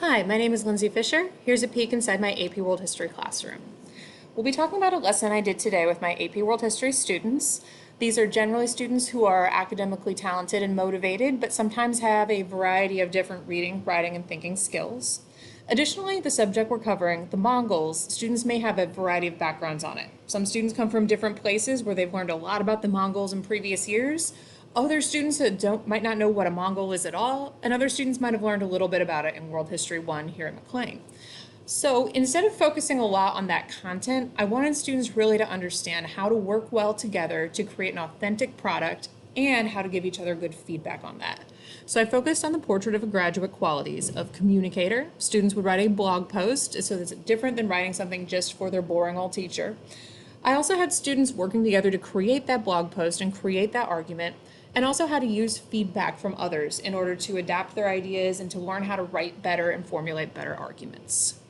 Hi, my name is Lindsey Fisher. Here's a peek inside my AP World History classroom. We'll be talking about a lesson I did today with my AP World History students. These are generally students who are academically talented and motivated, but sometimes have a variety of different reading, writing, and thinking skills. Additionally, the subject we're covering, the Mongols, students may have a variety of backgrounds on it. Some students come from different places where they've learned a lot about the Mongols in previous years. Other students that might not know what a Mongol is at all, and other students might have learned a little bit about it in World History 1 here at McLean. So instead of focusing a lot on that content, I wanted students really to understand how to work well together to create an authentic product and how to give each other good feedback on that. So I focused on the portrait of a graduate qualities of communicator. Students would write a blog post, so that's different than writing something just for their boring old teacher. I also had students working together to create that blog post and create that argument, and also how to use feedback from others in order to adapt their ideas and to learn how to write better and formulate better arguments.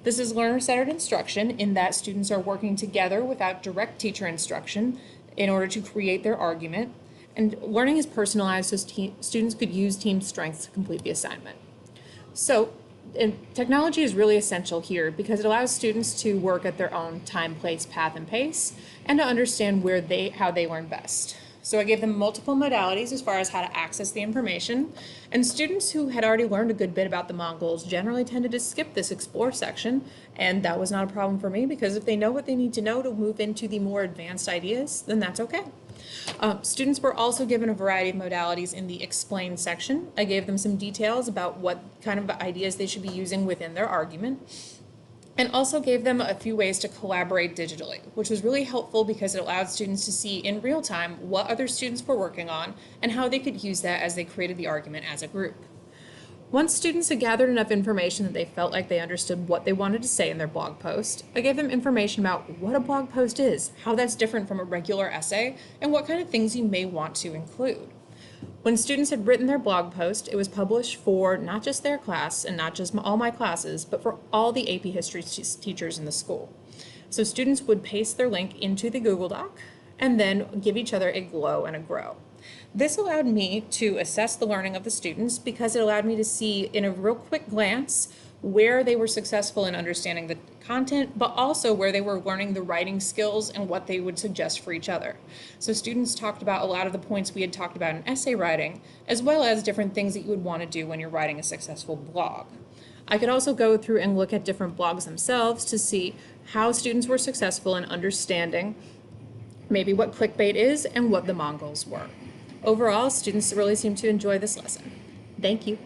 This is learner-centered instruction in that students are working together without direct teacher instruction in order to create their argument, and learning is personalized so students could use team strengths to complete the assignment. So, technology is really essential here because it allows students to work at their own time, place, path, and pace, and to understand how they learn best. So I gave them multiple modalities as far as how to access the information, and students who had already learned a good bit about the Mongols generally tended to skip this explore section, and that was not a problem for me because if they know what they need to know to move into the more advanced ideas, then that's okay. Students were also given a variety of modalities in the explain section. I gave them some details about what kind of ideas they should be using within their argument, and also gave them a few ways to collaborate digitally, which was really helpful because it allowed students to see in real time what other students were working on and how they could use that as they created the argument as a group. Once students had gathered enough information that they felt like they understood what they wanted to say in their blog post, I gave them information about what a blog post is, how that's different from a regular essay, and what kind of things you may want to include. When students had written their blog post, it was published for not just their class and not just all my classes, but for all the AP History teachers in the school. So students would paste their link into the Google Doc and then give each other a glow and a grow. This allowed me to assess the learning of the students because it allowed me to see in a real quick glance where they were successful in understanding the content, but also where they were learning the writing skills and what they would suggest for each other. So students talked about a lot of the points we had talked about in essay writing, as well as different things that you would want to do when you're writing a successful blog. I could also go through and look at different blogs themselves to see how students were successful in understanding maybe what clickbait is and what the Mongols were. Overall, students really seem to enjoy this lesson. Thank you.